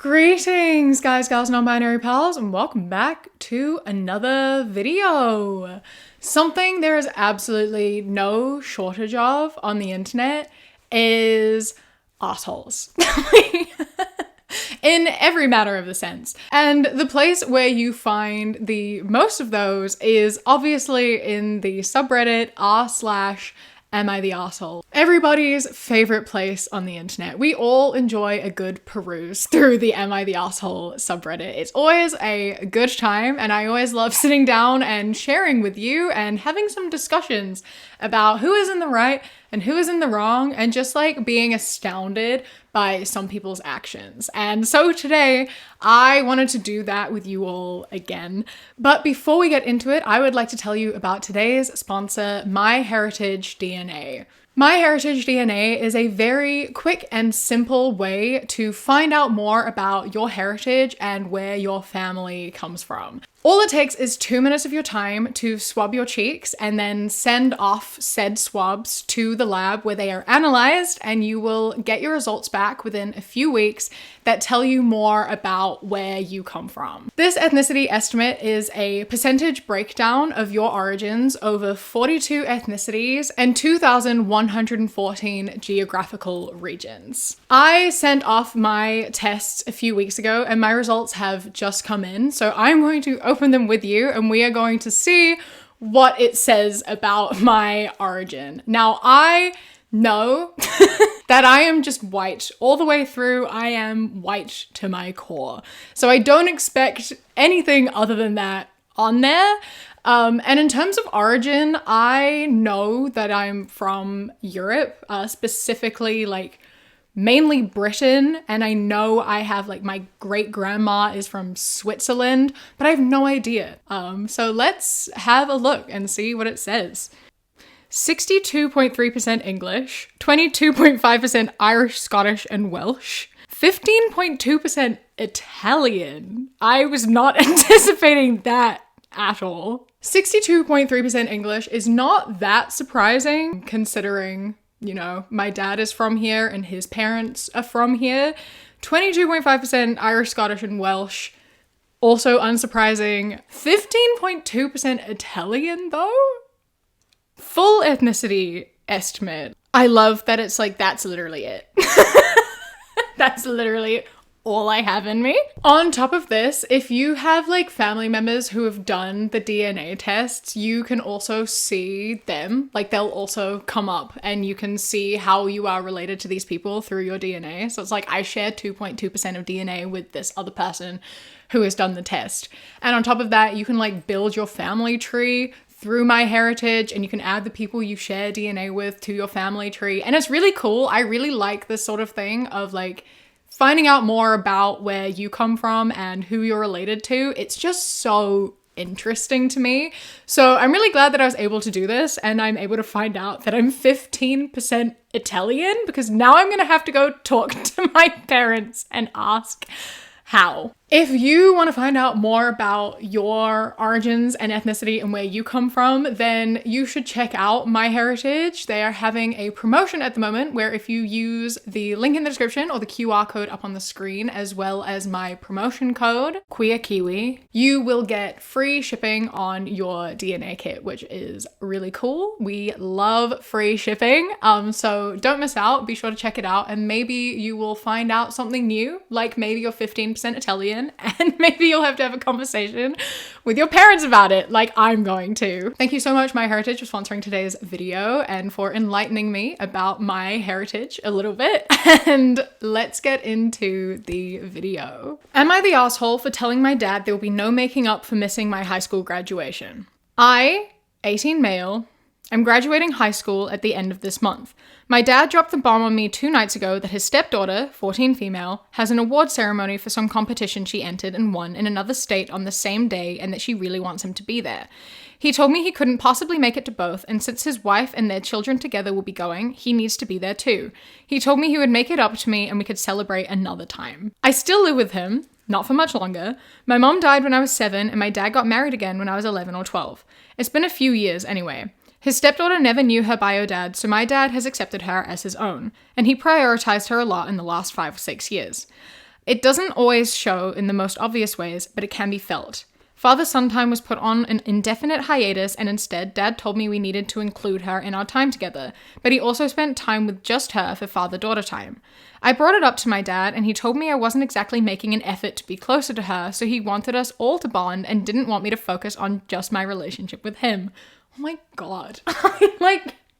Greetings, guys, gals, non-binary pals, and welcome back to another video. Something there is absolutely no shortage of on the internet is assholes. In every matter of the sense. And the place where you find the most of those is obviously in the subreddit r/Am I the Asshole? Everybody's favorite place on the internet. We all enjoy a good peruse through the Am I the Asshole subreddit. It's always a good time, and I always love sitting down and sharing with you and having some discussions about who is in the right and who is in the wrong, and just like being astounded by some people's actions. And so today I wanted to do that with you all again. But before we get into it, I would like to tell you about today's sponsor, MyHeritage DNA. MyHeritage DNA is a very quick and simple way to find out more about your heritage and where your family comes from. All it takes is 2 minutes of your time to swab your cheeks and then send off said swabs to the lab where they are analyzed, and you will get your results back within a few weeks that tell you more about where you come from. This ethnicity estimate is a percentage breakdown of your origins over 42 ethnicities and 2,114 geographical regions. I sent off my tests a few weeks ago and my results have just come in, so I'm going to open them with you and we are going to see what it says about my origin. Now, I know that I am just white all the way through. I am white to my core. So I don't expect anything other than that on there. And in terms of origin, I know that I'm from Europe, specifically like mainly Britain, and I know I have like my great grandma is from Switzerland, but I have no idea. So let's have a look and see what it says. 62.3% English, 22.5% Irish, Scottish, and Welsh, 15.2% Italian. I was not anticipating that at all. 62.3% English is not that surprising considering, you know, my dad is from here and his parents are from here. 22.5% Irish, Scottish, and Welsh, also unsurprising. 15.2% Italian though? Full ethnicity estimate. I love that it's like, that's literally it. That's literally all I have in me. On top of this, if you have like family members who have done the DNA tests, you can also see them. Like they'll also come up and you can see how you are related to these people through your DNA. So it's like I share 2.2% of DNA with this other person who has done the test. And on top of that, you can like build your family tree through MyHeritage, and you can add the people you share DNA with to your family tree. And it's really cool. I really like this sort of thing of like finding out more about where you come from and who you're related to. It's just so interesting to me. So I'm really glad that I was able to do this, and I'm able to find out that I'm 15% Italian, because now I'm gonna have to go talk to my parents and ask how. If you want to find out more about your origins and ethnicity and where you come from, then you should check out MyHeritage. They are having a promotion at the moment where if you use the link in the description or the QR code up on the screen, as well as my promotion code, Queer Kiwi, you will get free shipping on your DNA kit, which is really cool. We love free shipping. So don't miss out. Be sure to check it out, and maybe you will find out something new, like maybe you're 15% Italian, and maybe you'll have to have a conversation with your parents about it, like I'm going to. Thank you so much, MyHeritage, for sponsoring today's video and for enlightening me about my heritage a little bit. And let's get into the video. Am I the asshole for telling my dad there will be no making up for missing my high school graduation? I, 18 male, I'm graduating high school at the end of this month. My dad dropped the bomb on me 2 nights ago that his stepdaughter, 14 female, has an award ceremony for some competition she entered and won in another state on the same day, and that she really wants him to be there. He told me he couldn't possibly make it to both, and since his wife and their children together will be going, he needs to be there too. He told me he would make it up to me and we could celebrate another time. I still live with him, not for much longer. My mom died when I was 7 and my dad got married again when I was 11 or 12. It's been a few years anyway. His stepdaughter never knew her bio dad, so my dad has accepted her as his own, and he prioritized her a lot in the last 5 or 6 years. It doesn't always show in the most obvious ways, but it can be felt. Father-son time was put on an indefinite hiatus, and instead, Dad told me we needed to include her in our time together, but he also spent time with just her for father-daughter time. I brought it up to my dad, and he told me I wasn't exactly making an effort to be closer to her, so he wanted us all to bond and didn't want me to focus on just my relationship with him. Oh my god.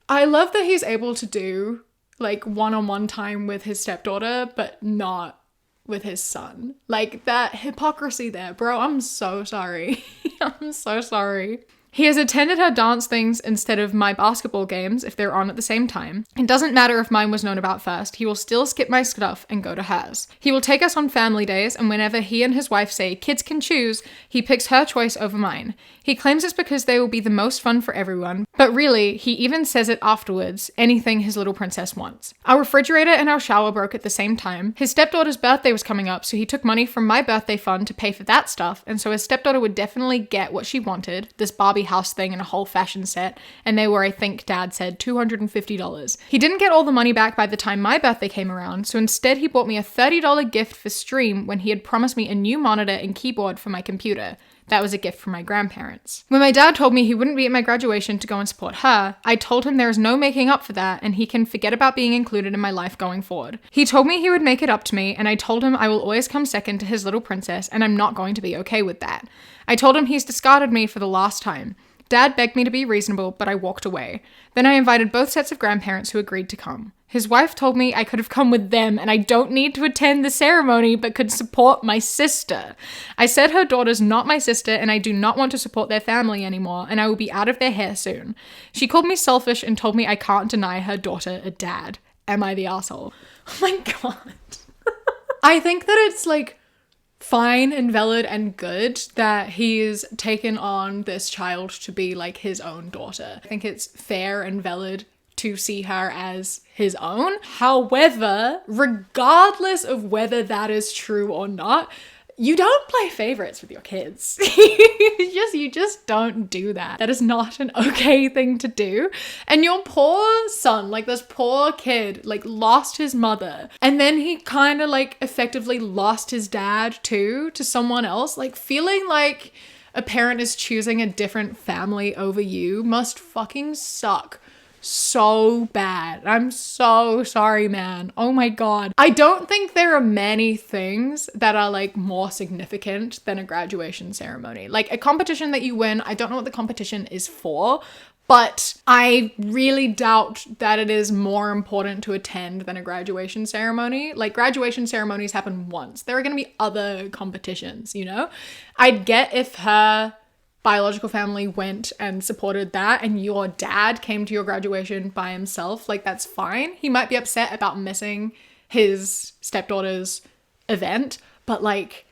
I love that he's able to do, like, one-on-one time with his stepdaughter, but not with his son. Like, that hypocrisy there, bro. I'm so sorry. I'm so sorry. He has attended her dance things instead of my basketball games if they're on at the same time. It doesn't matter if mine was known about first, he will still skip my stuff and go to hers. He will take us on family days, and whenever he and his wife say kids can choose, he picks her choice over mine. He claims it's because they will be the most fun for everyone, but really, he even says it afterwards, anything his little princess wants. Our refrigerator and our shower broke at the same time. His stepdaughter's birthday was coming up, so he took money from my birthday fund to pay for that stuff, and so his stepdaughter would definitely get what she wanted, this Barbie house thing and a whole fashion set, and they were, I think Dad said, $250. He didn't get all the money back by the time my birthday came around, so instead he bought me a $30 gift for Stream when he had promised me a new monitor and keyboard for my computer. That was a gift from my grandparents. When my dad told me he wouldn't be at my graduation to go and support her, I told him there is no making up for that and he can forget about being included in my life going forward. He told me he would make it up to me, and I told him I will always come second to his little princess, and I'm not going to be okay with that. I told him he's discarded me for the last time. Dad begged me to be reasonable, but I walked away. Then I invited both sets of grandparents who agreed to come. His wife told me I could have come with them and I don't need to attend the ceremony but could support my sister. I said her daughter's not my sister and I do not want to support their family anymore and I will be out of their hair soon. She called me selfish and told me I can't deny her daughter a dad. Am I the asshole? Oh my god. I think that it's like fine and valid and good that he's taken on this child to be like his own daughter. I think it's fair and valid to see her as his own. However, regardless of whether that is true or not, you don't play favorites with your kids. you just don't do that. That is not an okay thing to do. And your poor son, like this poor kid, like lost his mother. And then he kind of like effectively lost his dad too to someone else. Like feeling like a parent is choosing a different family over you must fucking suck so bad. I'm so sorry, man. Oh my god. I don't think there are many things that are like more significant than a graduation ceremony. Like a competition that you win, I don't know what the competition is for, but I really doubt that it is more important to attend than a graduation ceremony. Like graduation ceremonies happen once. There are going to be other competitions, you know? I'd get if her biological family went and supported that and your dad came to your graduation by himself, like that's fine. He might be upset about missing his stepdaughter's event, but like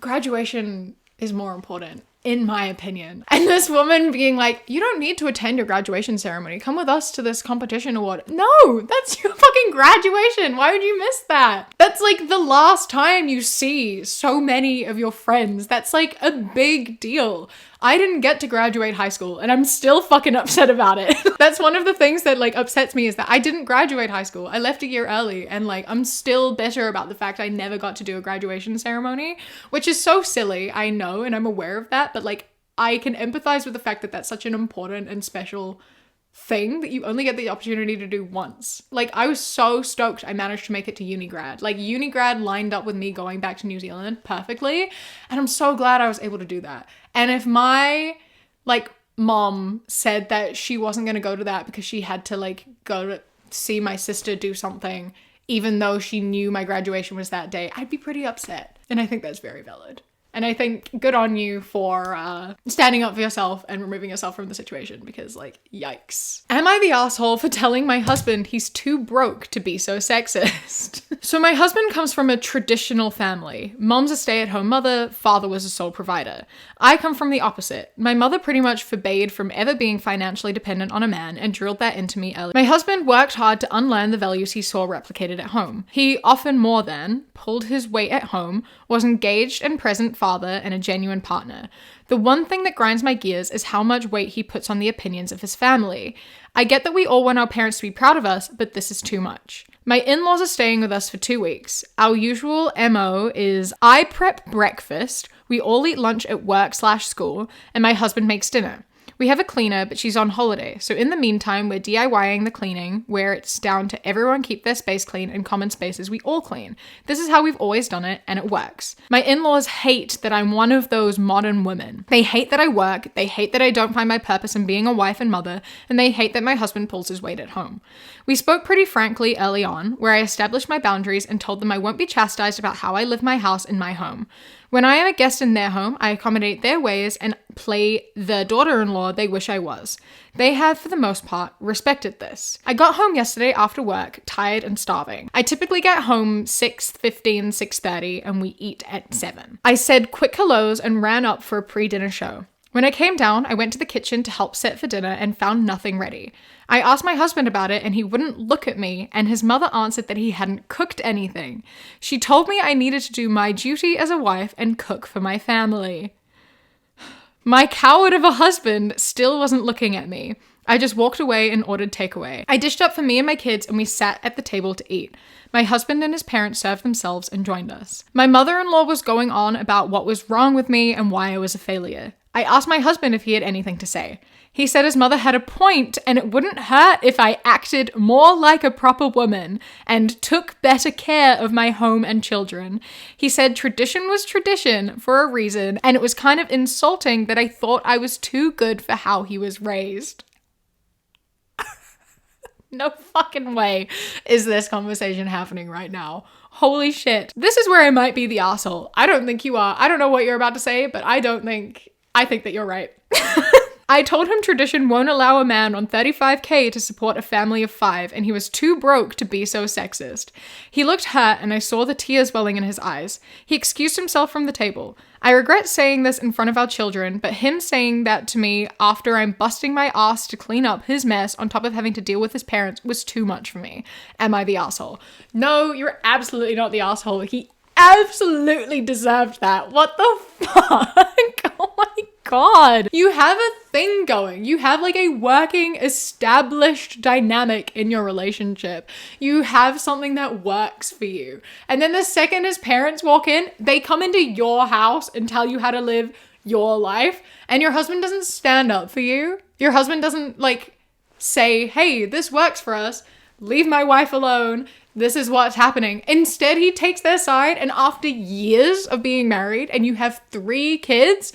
graduation is more important in my opinion. And this woman being like, you don't need to attend your graduation ceremony. Come with us to this competition award. No, that's your fucking graduation. Why would you miss that? That's like the last time you see so many of your friends. That's like a big deal. I didn't get to graduate high school and I'm still fucking upset about it. That's one of the things that like upsets me is that I didn't graduate high school. I left a year early and like I'm still bitter about the fact I never got to do a graduation ceremony, which is so silly, I know, and I'm aware of that, but like I can empathize with the fact that that's such an important and special thing that you only get the opportunity to do once. Like I was so stoked I managed to make it to uni grad. Like uni grad lined up with me going back to New Zealand perfectly, and I'm so glad I was able to do that. And if my like mom said that she wasn't going to go to that because she had to like go to see my sister do something even though she knew my graduation was that day, I'd be pretty upset. And I think that's very valid. And I think good on you for standing up for yourself and removing yourself from the situation because like, yikes. Am I the asshole for telling my husband he's too broke to be so sexist? So my husband comes from a traditional family. Mom's a stay-at-home mother, father was a sole provider. I come from the opposite. My mother pretty much forbade from ever being financially dependent on a man and drilled that into me early. My husband worked hard to unlearn the values he saw replicated at home. He often more than pulled his weight at home, was engaged and present father and a genuine partner. The one thing that grinds my gears is how much weight he puts on the opinions of his family. I get that we all want our parents to be proud of us, but this is too much. My in-laws are staying with us for 2 weeks. Our usual MO is I prep breakfast, we all eat lunch at work/school, and my husband makes dinner. We have a cleaner, but she's on holiday, so in the meantime, we're DIYing the cleaning, where it's down to everyone keep their space clean and common spaces we all clean. This is how we've always done it, and it works. My in-laws hate that I'm one of those modern women. They hate that I work, they hate that I don't find my purpose in being a wife and mother, and they hate that my husband pulls his weight at home. We spoke pretty frankly early on, where I established my boundaries and told them I won't be chastised about how I live my house in my home. When I am a guest in their home, I accommodate their ways and play the daughter-in-law they wish I was. They have, for the most part, respected this. I got home yesterday after work, tired and starving. I typically get home 6:15, 6:30, and we eat at 7. I said quick hellos and ran up for a pre-dinner show. When I came down, I went to the kitchen to help set for dinner and found nothing ready. I asked my husband about it and he wouldn't look at me, and his mother answered that he hadn't cooked anything. She told me I needed to do my duty as a wife and cook for my family. My coward of a husband still wasn't looking at me. I just walked away and ordered takeaway. I dished up for me and my kids and we sat at the table to eat. My husband and his parents served themselves and joined us. My mother-in-law was going on about what was wrong with me and why I was a failure. I asked my husband if he had anything to say. He said his mother had a point and it wouldn't hurt if I acted more like a proper woman and took better care of my home and children. He said tradition was tradition for a reason, and it was kind of insulting that I thought I was too good for how he was raised. No fucking way is this conversation happening right now. Holy shit. This is where I might be the asshole. I don't think you are. I don't know what you're about to say, but I think that you're right. I told him tradition won't allow a man on $35K to support a family of 5, and he was too broke to be so sexist. He looked hurt, and I saw the tears welling in his eyes. He excused himself from the table. I regret saying this in front of our children, but him saying that to me after I'm busting my ass to clean up his mess on top of having to deal with his parents was too much for me. Am I the asshole? No, you're absolutely not the asshole. He absolutely deserved that. What the fuck? Oh my god. You have a thing going. You have like a working, established dynamic in your relationship. You have something that works for you. And then the second his parents walk in, they come into your house and tell you how to live your life. And your husband doesn't stand up for you. Your husband doesn't like say, hey, this works for us. Leave my wife alone. This is what's happening. Instead, he takes their side, and after years of being married and you have 3 kids,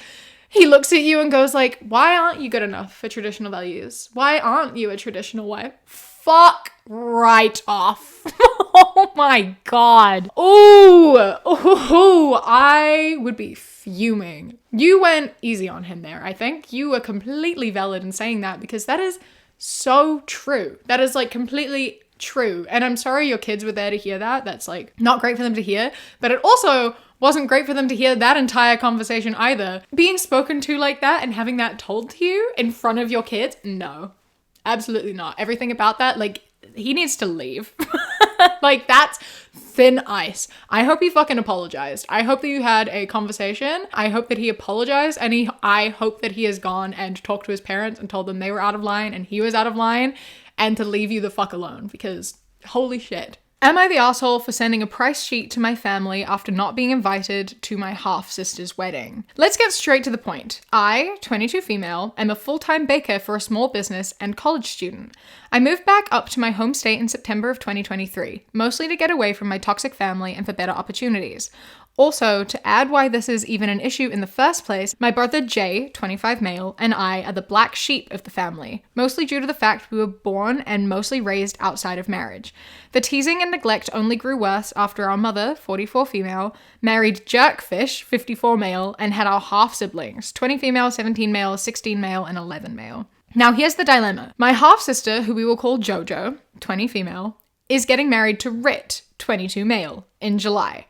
he looks at you and goes like, why aren't you good enough for traditional values? Why aren't you a traditional wife? Fuck right off. Oh my god. Oh, I would be fuming. You went easy on him there, I think. You were completely valid in saying that, because that is so true. That is like completely true. And I'm sorry your kids were there to hear that. That's like not great for them to hear, but it also wasn't great for them to hear that entire conversation either. Being spoken to like that and having that told to you in front of your kids, no, absolutely not. Everything about that, like, he needs to leave. Like, that's thin ice. I hope he fucking apologized. I hope that you had a conversation. I hope that he apologized, and I hope that he has gone and talked to his parents and told them they were out of line and he was out of line, and to leave you the fuck alone, because holy shit. Am I the asshole for sending a price sheet to my family after not being invited to my half-sister's wedding? Let's get straight to the point. I, 22 female, am a full-time baker for a small business and college student. I moved back up to my home state in September of 2023, mostly to get away from my toxic family and for better opportunities. Also, to add why this is even an issue in the first place, my brother Jay, 25 male, and I are the black sheep of the family, mostly due to the fact we were born and mostly raised outside of marriage. The teasing and neglect only grew worse after our mother, 44 female, married Jerkfish, 54 male, and had our half-siblings, 20 female, 17 male, 16 male, and 11 male. Now here's the dilemma. My half-sister, who we will call Jojo, 20 female, is getting married to Rit, 22 male, in July.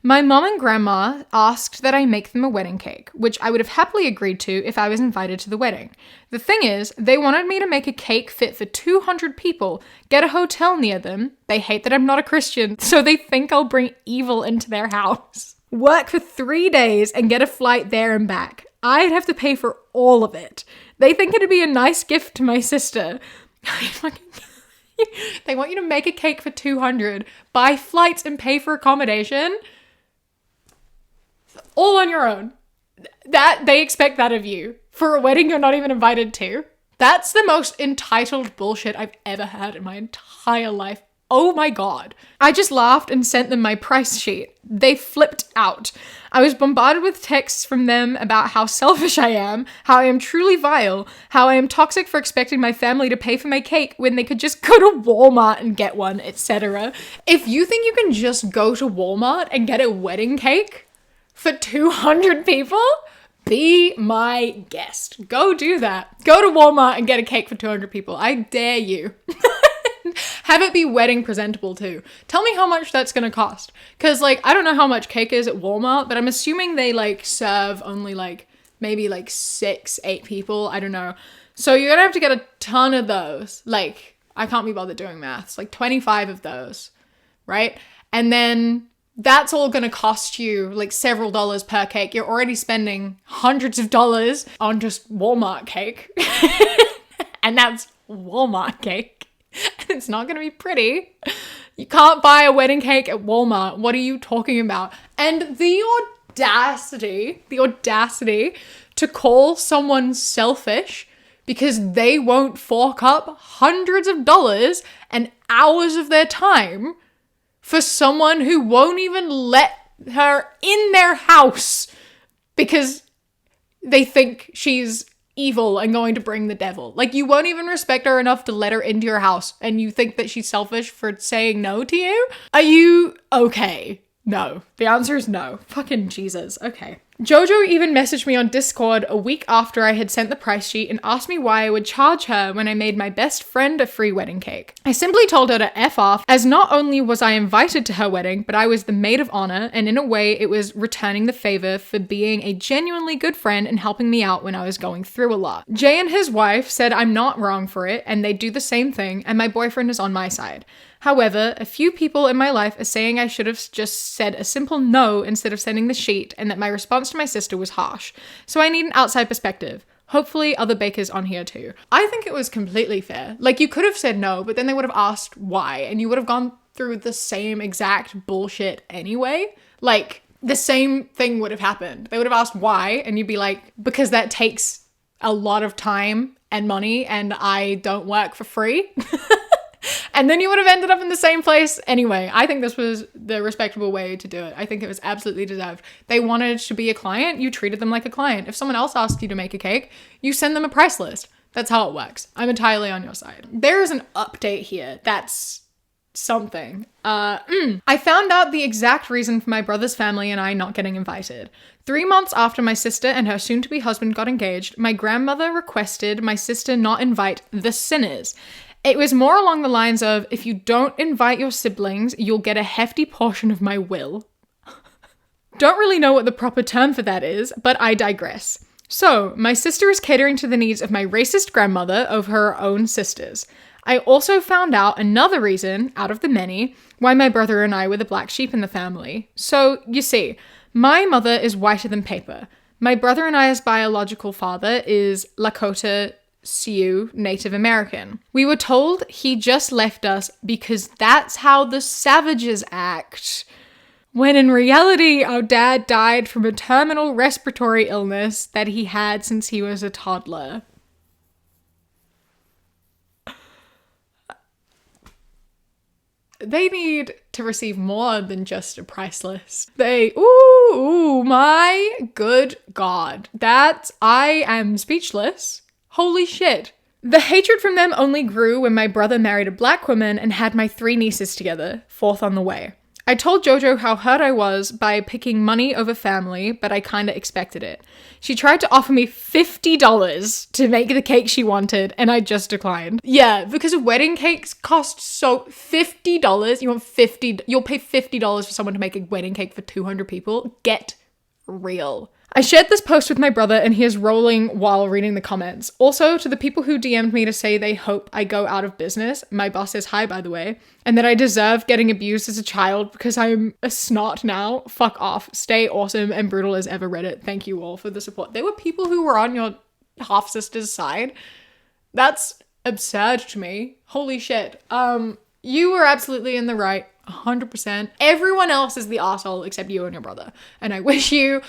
My mom and grandma asked that I make them a wedding cake, which I would have happily agreed to if I was invited to the wedding. The thing is, they wanted me to make a cake fit for 200 people, get a hotel near them. They hate that I'm not a Christian, so they think I'll bring evil into their house. work for 3 days and get a flight there and back. I'd have to pay for all of it. They think it'd be a nice gift to my sister. They want you to make a cake for $200, buy flights and pay for accommodation. All on your own. That they expect that of you for a wedding you're not even invited to. That's the most entitled bullshit I've ever heard in my entire life. Oh my God. I just laughed and sent them my price sheet. They flipped out. I was bombarded with texts from them about how selfish I am, how I am truly vile, how I am toxic for expecting my family to pay for my cake when they could just go to Walmart and get one, etc. If you think you can just go to Walmart and get a wedding cake for 200 people, be my guest. Go do that. Go to Walmart and get a cake for 200 people. I dare you. Have it be wedding presentable too. Tell me how much that's gonna cost. Cause like, I don't know how much cake is at Walmart, but I'm assuming they like serve only like maybe like 6-8 people. I don't know. So you're gonna have to get a ton of those. Like, I can't be bothered doing maths. Like 25 of those, right? And then that's all gonna cost you like several dollars per cake. You're already spending hundreds of dollars on just Walmart cake. And that's Walmart cake. It's not going to be pretty. You can't buy a wedding cake at Walmart. What are you talking about? And the audacity to call someone selfish because they won't fork up hundreds of dollars and hours of their time for someone who won't even let her in their house because they think she's evil and going to bring the devil. Like, you won't even respect her enough to let her into your house, and you think that she's selfish for saying no to you? Are you okay? No. The answer is no. Fucking Jesus. Okay. Jojo even messaged me on Discord a week after I had sent the price sheet and asked me why I would charge her when I made my best friend a free wedding cake. I simply told her to F off, as not only was I invited to her wedding, but I was the maid of honor, and in a way it was returning the favor for being a genuinely good friend and helping me out when I was going through a lot. Jay and his wife said I'm not wrong for it, and they do the same thing, and my boyfriend is on my side. However, a few people in my life are saying I should have just said a simple no instead of sending the sheet, and that my response to my sister was harsh. So I need an outside perspective. Hopefully other bakers on here too. I think it was completely fair. Like, you could have said no, but then they would have asked why, and you would have gone through the same exact bullshit anyway. Like, the same thing would have happened. They would have asked why, and you'd be like, because that takes a lot of time and money, and I don't work for free. And then you would have ended up in the same place anyway. I think this was the respectable way to do it. I think it was absolutely deserved. They wanted to be a client. You treated them like a client. If someone else asked you to make a cake, you send them a price list. That's how it works. I'm entirely on your side. There is an update here. That's something. I found out the exact reason for my brother's family and I not getting invited. 3 months after my sister and her soon-to-be husband got engaged, my grandmother requested my sister not invite the sinners. It was more along the lines of, if you don't invite your siblings, you'll get a hefty portion of my will. Don't really know what the proper term for that is, but I digress. So, my sister is catering to the needs of my racist grandmother over her own sisters. I also found out another reason, out of the many, why my brother and I were the black sheep in the family. So, you see, my mother is whiter than paper. My brother and I's biological father is Lakota Sioux Native American. We were told he just left us because that's how the savages act. When in reality, our dad died from a terminal respiratory illness that he had since he was a toddler. They need to receive more than just a price list. Ooh, my good God. I am speechless. Holy shit. The hatred from them only grew when my brother married a black woman and had my 3 nieces together, 4th on the way. I told Jojo how hurt I was by picking money over family, but I kinda expected it. She tried to offer me $50 to make the cake she wanted, and I just declined. Yeah, because wedding cakes cost so $50. You'll pay $50 for someone to make a wedding cake for 200 people? Get real. I shared this post with my brother and he is rolling while reading the comments. Also, to the people who DM'd me to say they hope I go out of business, my boss is hi by the way, and that I deserve getting abused as a child because I'm a snot now, fuck off. Stay awesome and brutal as ever, Reddit. Thank you all for the support. There were people who were on your half-sister's side. That's absurd to me. Holy shit. You were absolutely in the right, 100%. Everyone else is the asshole except you and your brother. And I wish you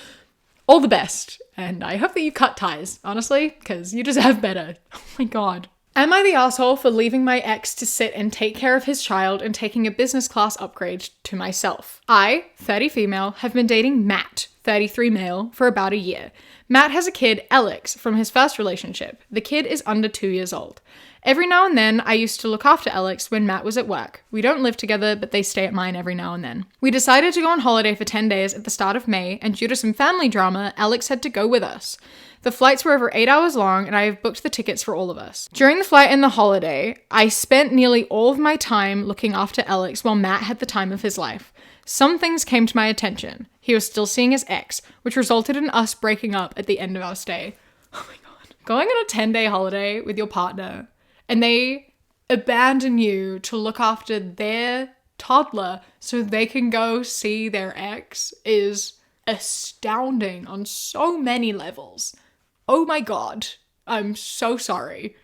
all the best. And I hope that you cut ties, honestly, because you deserve better. Oh my god. Am I the asshole for leaving my ex to sit and take care of his child and taking a business class upgrade to myself? I, 30 female, have been dating Matt, 33 male, for about a year. Matt has a kid, Alex, from his first relationship. The kid is under 2 years old. Every now and then, I used to look after Alex when Matt was at work. We don't live together, but they stay at mine every now and then. We decided to go on holiday for 10 days at the start of May, and due to some family drama, Alex had to go with us. The flights were over 8 hours long, and I have booked the tickets for all of us. During the flight and the holiday, I spent nearly all of my time looking after Alex while Matt had the time of his life. Some things came to my attention. He was still seeing his ex, which resulted in us breaking up at the end of our stay. Oh my god. Going on a 10-day holiday with your partner, and they abandon you to look after their toddler so they can go see their ex is astounding on so many levels. Oh my god. I'm so sorry.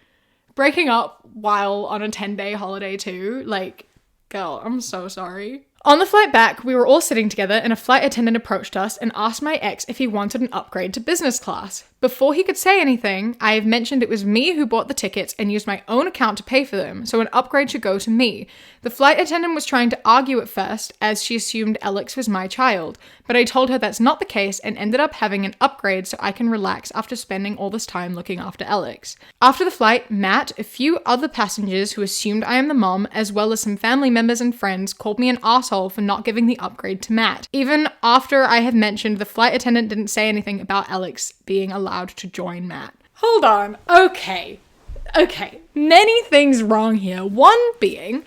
Breaking up while on a 10-day holiday too, like, girl, I'm so sorry. On the flight back, we were all sitting together and a flight attendant approached us and asked my ex if he wanted an upgrade to business class. Before he could say anything, I have mentioned it was me who bought the tickets and used my own account to pay for them, so an upgrade should go to me. The flight attendant was trying to argue at first, as she assumed Alex was my child, but I told her that's not the case and ended up having an upgrade so I can relax after spending all this time looking after Alex. After the flight, Matt, a few other passengers who assumed I am the mom, as well as some family members and friends, called me an asshole for not giving the upgrade to Matt. Even after I have mentioned the flight attendant didn't say anything about Alex being allowed to join Matt. Hold on. Okay. Many things wrong here. One being,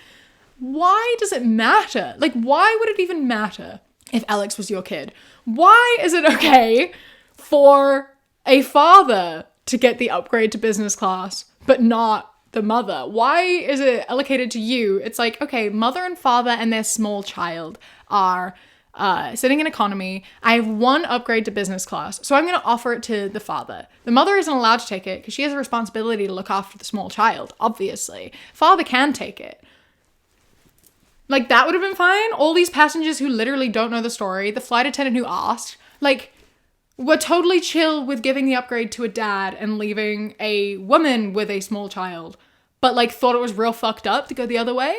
why does it matter? Like, why would it even matter if Alex was your kid? Why is it okay for a father to get the upgrade to business class, but not the mother? Why is it allocated to you? It's like, okay, mother and father and their small child are sitting in economy. I have one upgrade to business class, so I'm going to offer it to the father. The mother isn't allowed to take it because she has a responsibility to look after the small child, obviously. Father can take it. Like, that would have been fine. All these passengers who literally don't know the story, the flight attendant who asked, like, were totally chill with giving the upgrade to a dad and leaving a woman with a small child, but, like, thought it was real fucked up to go the other way.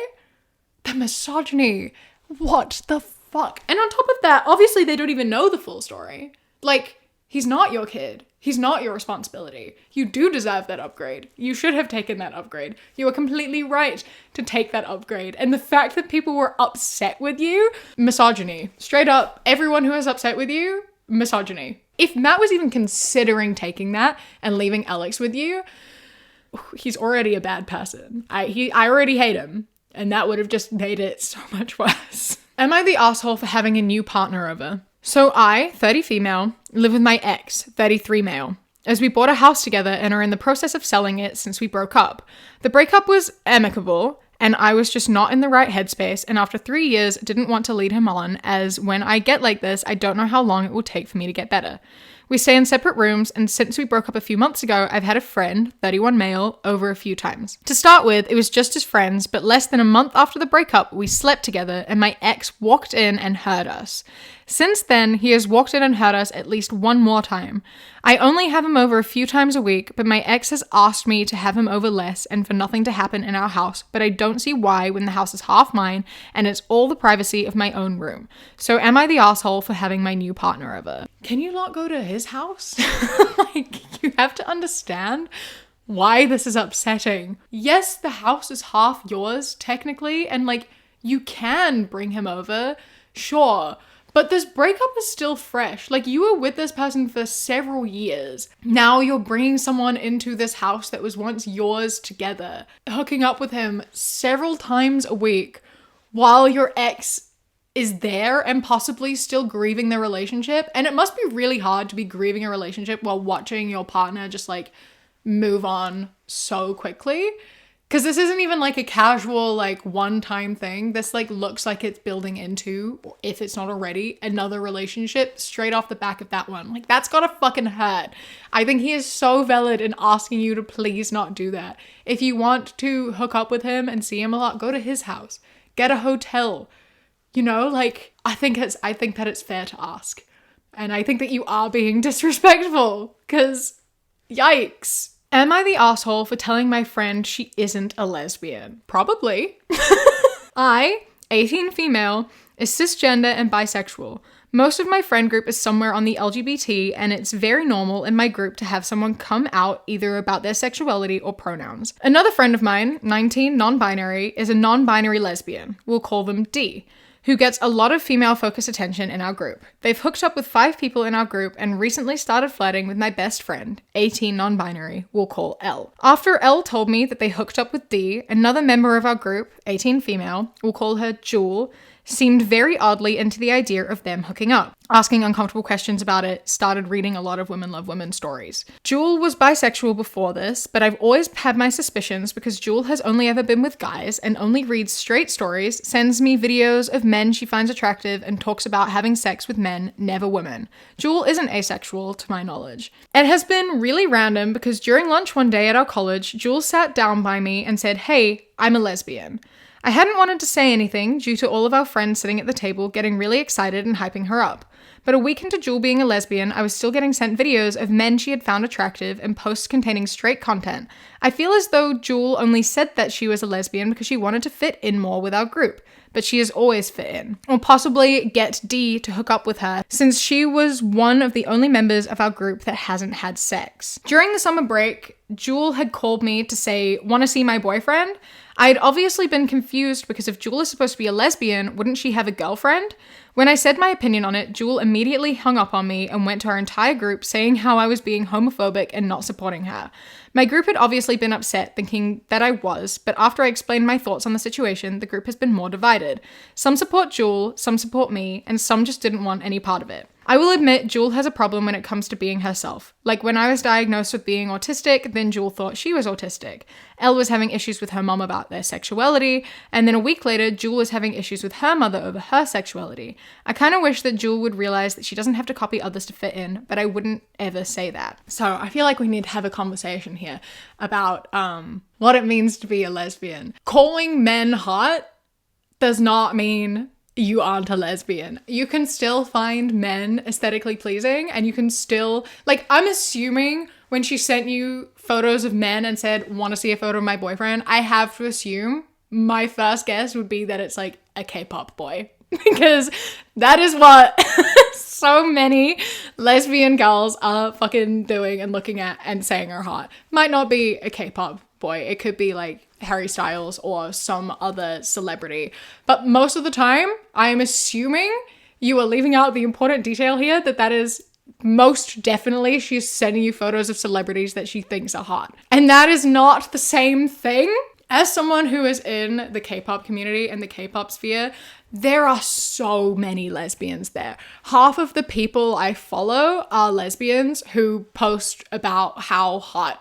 The misogyny. What the fuck? And on top of that, obviously they don't even know the full story. Like, he's not your kid. He's not your responsibility. You do deserve that upgrade. You should have taken that upgrade. You were completely right to take that upgrade. And the fact that people were upset with you, misogyny. Straight up, everyone who is upset with you, misogyny. If Matt was even considering taking that and leaving Alex with you, he's already a bad person. I already hate him. And that would have just made it so much worse. Am I the asshole for having a new partner over? So I, 30 female, live with my ex, 33 male, as we bought a house together and are in the process of selling it since we broke up. The breakup was amicable, and I was just not in the right headspace, and after 3 years, didn't want to lead him on, as when I get like this, I don't know how long it will take for me to get better. We stay in separate rooms, and since we broke up a few months ago, I've had a friend, 31 male, over a few times. To start with, it was just as friends, but less than a month after the breakup, we slept together, and my ex walked in and heard us. Since then, he has walked in and heard us at least one more time. I only have him over a few times a week, but my ex has asked me to have him over less and for nothing to happen in our house, but I don't see why when the house is half mine and it's all the privacy of my own room. So am I the asshole for having my new partner over? Can you not go to his house? Like, you have to understand why this is upsetting. Yes, the house is half yours, technically, and like, you can bring him over, sure. But this breakup is still fresh. Like, you were with this person for several years. Now you're bringing someone into this house that was once yours together, hooking up with him several times a week while your ex is there and possibly still grieving the relationship. And it must be really hard to be grieving a relationship while watching your partner just like move on so quickly. Because this isn't even like a casual, like one-time thing. This like looks like it's building into, if it's not already, another relationship straight off the back of that one. Like that's gotta fucking hurt. I think he is so valid in asking you to please not do that. If you want to hook up with him and see him a lot, go to his house. Get a hotel. You know, like, I think that it's fair to ask. And I think that you are being disrespectful, because yikes. Am I the asshole for telling my friend she isn't a lesbian? Probably. I, 18 female, is cisgender and bisexual. Most of my friend group is somewhere on the LGBT, and it's very normal in my group to have someone come out either about their sexuality or pronouns. Another friend of mine, 19, non-binary, is a non-binary lesbian. We'll call them D, who gets a lot of female-focused attention in our group. They've hooked up with 5 people in our group and recently started flirting with my best friend, 18 non-binary, we'll call L. After L told me that they hooked up with D, another member of our group, 18 female, we'll call her Jewel, seemed very oddly into the idea of them hooking up, asking uncomfortable questions about it, started reading a lot of Women Love Women stories. Jewel was bisexual before this, but I've always had my suspicions because Jewel has only ever been with guys and only reads straight stories, sends me videos of men she finds attractive, and talks about having sex with men, never women. Jewel isn't asexual, to my knowledge. It has been really random because during lunch one day at our college, Jewel sat down by me and said, "Hey, I'm a lesbian." I hadn't wanted to say anything due to all of our friends sitting at the table getting really excited and hyping her up. But a week into Jewel being a lesbian, I was still getting sent videos of men she had found attractive and posts containing straight content. I feel as though Jewel only said that she was a lesbian because she wanted to fit in more with our group, but she has always fit in. Or possibly get D to hook up with her, since she was one of the only members of our group that hasn't had sex. During the summer break, Jewel had called me to say, "Want to see my boyfriend?" I'd obviously been confused because if Jewel is supposed to be a lesbian, wouldn't she have a girlfriend? When I said my opinion on it, Jewel immediately hung up on me and went to our entire group saying how I was being homophobic and not supporting her. My group had obviously been upset, thinking that I was, but after I explained my thoughts on the situation, the group has been more divided. Some support Jewel, some support me, and some just didn't want any part of it. I will admit Jewel has a problem when it comes to being herself. Like when I was diagnosed with being autistic, then Jewel thought she was autistic. Elle was having issues with her mom about their sexuality, and then a week later, Jewel was having issues with her mother over her sexuality. I kind of wish that Jewel would realize that she doesn't have to copy others to fit in, but I wouldn't ever say that. So I feel like we need to have a conversation here about what it means to be a lesbian. Calling men hot does not mean you aren't a lesbian. You can still find men aesthetically pleasing, and you can still, like, I'm assuming when she sent you photos of men and said, "Want to see a photo of my boyfriend?" I have to assume, my first guess would be that it's like a K-pop boy, because that is what so many lesbian girls are fucking doing and looking at and saying are hot. Might not be a K-pop boy. It could be like Harry Styles or some other celebrity. But most of the time, I am assuming you are leaving out the important detail here that is most definitely she's sending you photos of celebrities that she thinks are hot. And that is not the same thing. As someone who is in the K-pop community and the K-pop sphere, there are so many lesbians there. Half of the people I follow are lesbians who post about how hot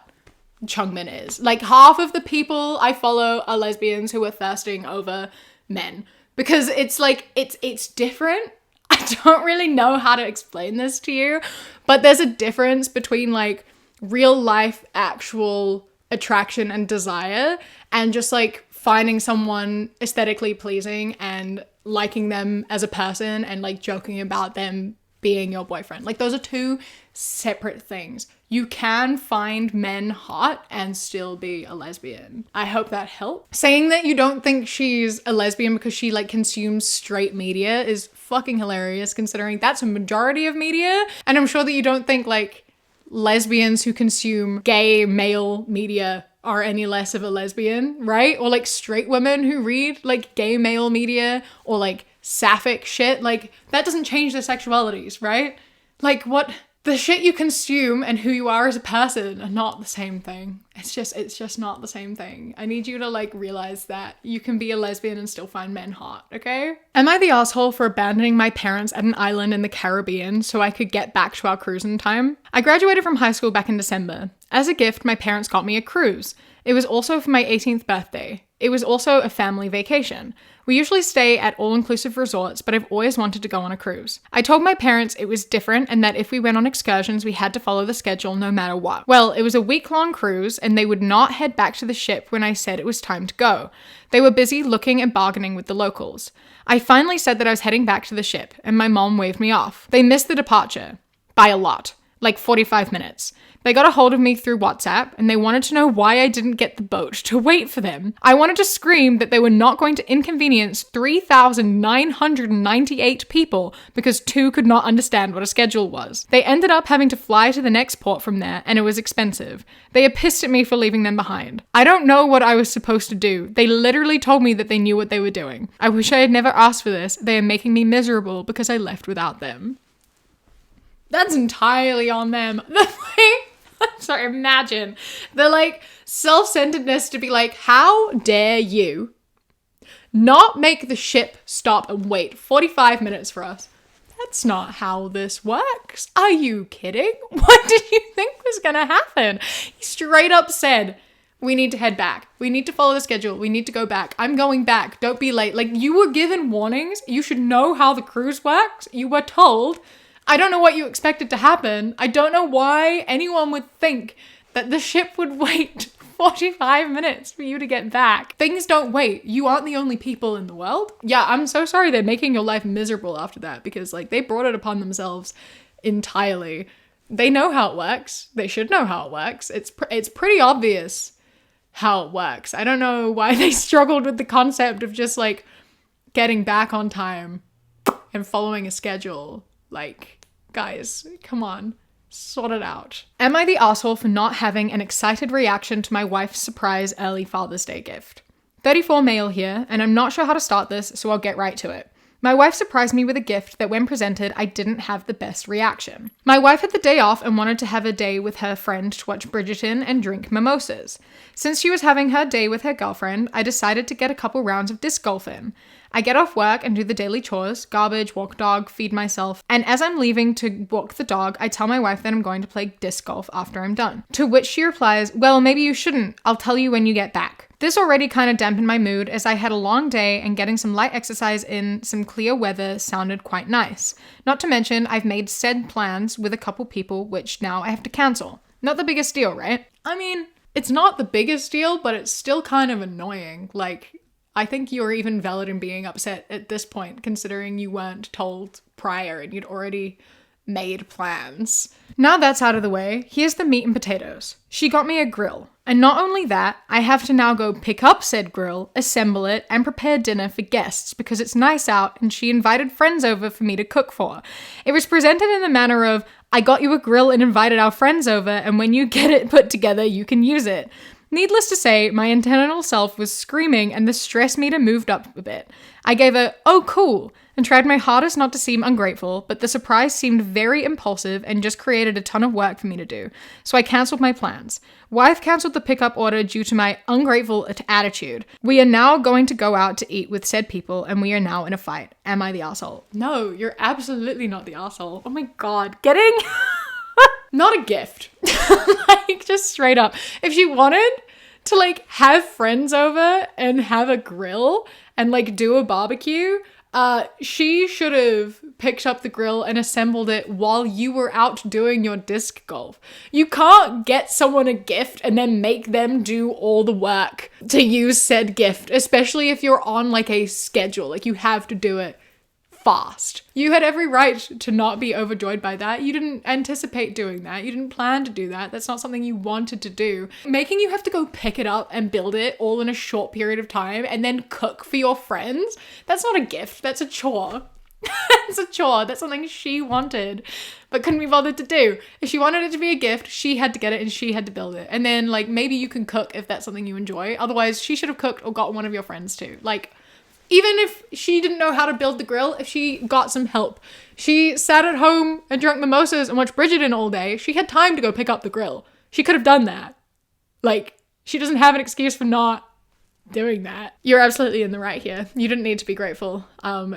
Chungmin is. Like half of the people I follow are lesbians who are thirsting over men, because it's like it's different. I don't really know how to explain this to you, but there's a difference between like real life actual attraction and desire and just like finding someone aesthetically pleasing and liking them as a person and like joking about them being your boyfriend. Like those are two separate things. You can find men hot and still be a lesbian. I hope that helped. Saying that you don't think she's a lesbian because she like consumes straight media is fucking hilarious, considering that's a majority of media. And I'm sure that you don't think like lesbians who consume gay male media are any less of a lesbian, right? Or like straight women who read like gay male media or like sapphic shit. Like that doesn't change their sexualities, right? Like what The shit you consume and who you are as a person are not the same thing. It's just not the same thing. I need you to like realize that you can be a lesbian and still find men hot, okay? Am I the asshole for abandoning my parents at an island in the Caribbean so I could get back to our cruise in time? I graduated from high school back in December. As a gift, my parents got me a cruise. It was also for my 18th birthday. It was also a family vacation. We usually stay at all-inclusive resorts, but I've always wanted to go on a cruise. I told my parents it was different and that if we went on excursions, we had to follow the schedule no matter what. Well, it was a week-long cruise and they would not head back to the ship when I said it was time to go. They were busy looking and bargaining with the locals. I finally said that I was heading back to the ship and my mom waved me off. They missed the departure. By a lot. Like 45 minutes. They got a hold of me through WhatsApp and they wanted to know why I didn't get the boat to wait for them. I wanted to scream that they were not going to inconvenience 3,998 people because 2 could not understand what a schedule was. They ended up having to fly to the next port from there and it was expensive. They are pissed at me for leaving them behind. I don't know what I was supposed to do. They literally told me that they knew what they were doing. I wish I had never asked for this. They are making me miserable because I left without them. That's entirely on them. Sorry, imagine the like self-centeredness to be like, how dare you not make the ship stop and wait 45 minutes for us? That's not how this works. Are you kidding? What did you think was gonna happen? He straight up said, we need to head back. We need to follow the schedule. We need to go back. I'm going back. Don't be late. Like, you were given warnings. You should know how the cruise works. You were told. I don't know what you expected to happen. I don't know why anyone would think that the ship would wait 45 minutes for you to get back. Things don't wait. You aren't the only people in the world. Yeah, I'm so sorry they're making your life miserable after that because like they brought it upon themselves entirely. They know how it works. They should know how it works. It's pretty obvious how it works. I don't know why they struggled with the concept of just like getting back on time and following a schedule. Like, guys, come on, sort it out. Am I the asshole for not having an excited reaction to my wife's surprise early Father's Day gift? 34 male here, and I'm not sure how to start this, so I'll get right to it. My wife surprised me with a gift that when presented, I didn't have the best reaction. My wife had the day off and wanted to have a day with her friend to watch Bridgerton and drink mimosas. Since she was having her day with her girlfriend, I decided to get a couple rounds of disc golf in. I get off work and do the daily chores, garbage, walk dog, feed myself, and as I'm leaving to walk the dog, I tell my wife that I'm going to play disc golf after I'm done. To which she replies, well, maybe you shouldn't. I'll tell you when you get back. This already kind of dampened my mood as I had a long day and getting some light exercise in some clear weather sounded quite nice. Not to mention, I've made said plans with a couple people, which now I have to cancel. Not the biggest deal, right? I mean, it's not the biggest deal, but it's still kind of annoying. Like, I think you're even valid in being upset at this point, considering you weren't told prior and you'd already made plans. Now that's out of the way, here's the meat and potatoes. She got me a grill. And not only that, I have to now go pick up said grill, assemble it, and prepare dinner for guests because it's nice out and she invited friends over for me to cook for. It was presented in the manner of, I got you a grill and invited our friends over, and when you get it put together, you can use it. Needless to say, my internal self was screaming and the stress meter moved up a bit. I gave a, oh cool, and tried my hardest not to seem ungrateful, but the surprise seemed very impulsive and just created a ton of work for me to do, so I cancelled my plans. Wife cancelled the pickup order due to my ungrateful attitude. We are now going to go out to eat with said people and we are now in a fight. Am I the asshole? No, you're absolutely not the asshole. Oh my god, getting... Not a gift. Like, just straight up. If she wanted to, like, have friends over and have a grill and, like, do a barbecue, she should have picked up the grill and assembled it while you were out doing your disc golf. You can't get someone a gift and then make them do all the work to use said gift, especially if you're on, like, a schedule. Like, you have to do it fast. You had every right to not be overjoyed by that. You didn't anticipate doing that. You didn't plan to do that. That's not something you wanted to do. Making you have to go pick it up and build it all in a short period of time and then cook for your friends, that's not a gift. That's a chore. That's a chore. That's something she wanted but couldn't be bothered to do. If she wanted it to be a gift, she had to get it and she had to build it. And then, like, maybe you can cook if that's something you enjoy. Otherwise, she should have cooked or got one of your friends to. Like, Even if she didn't know how to build the grill, if she got some help, she sat at home and drank mimosas and watched Bridgerton all day, she had time to go pick up the grill. She could have done that. Like, she doesn't have an excuse for not doing that. You're absolutely in the right here. You didn't need to be grateful.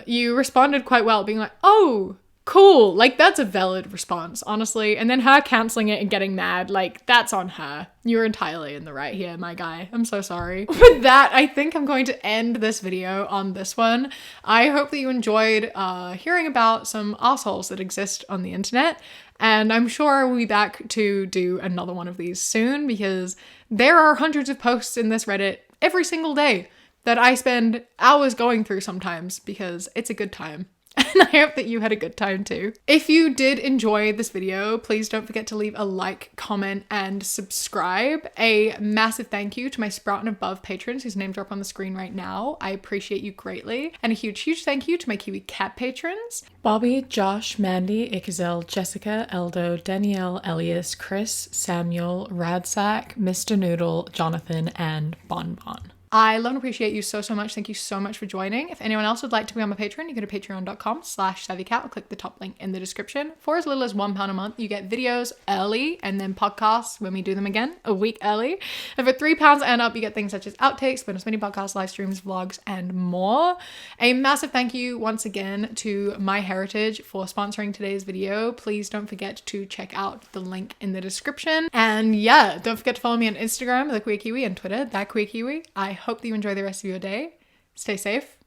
You responded quite well, being like, oh, cool. Like, that's a valid response, honestly. And then her canceling it and getting mad, like, that's on her. You're entirely in the right here, my guy. I'm so sorry. With that, I think I'm going to end this video on this one. I hope that you enjoyed hearing about some assholes that exist on the internet. And I'm sure we'll be back to do another one of these soon, because there are hundreds of posts in this Reddit every single day that I spend hours going through sometimes, because it's a good time. And I hope that you had a good time too. If you did enjoy this video, please don't forget to leave a like, comment, and subscribe. A massive thank you to my Sprout and Above patrons whose names are up on the screen right now. I appreciate you greatly. And a huge, huge thank you to my Kiwi Cat patrons. Bobby, Josh, Mandy, Ikazel, Jessica, Eldo, Danielle, Elias, Chris, Samuel, Radsack, Mr. Noodle, Jonathan, and Bonbon. I love and appreciate you so, so much. Thank you so much for joining. If anyone else would like to be on my Patreon, you go to patreon.com/savvycat or click the top link in the description. For as little as £1 a month, you get videos early and then podcasts when we do them again a week early. And for £3 and up, you get things such as outtakes, bonus mini podcasts, live streams, vlogs, and more. A massive thank you once again to MyHeritage for sponsoring today's video. Please don't forget to check out the link in the description. And yeah, don't forget to follow me on Instagram, The Queer Kiwi, and Twitter, That Queer Kiwi. I hope that you enjoy the rest of your day. Stay safe.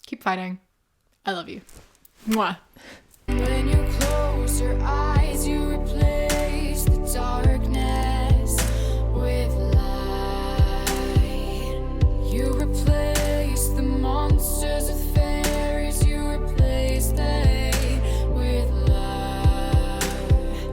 Keep fighting. I love you. Mwah.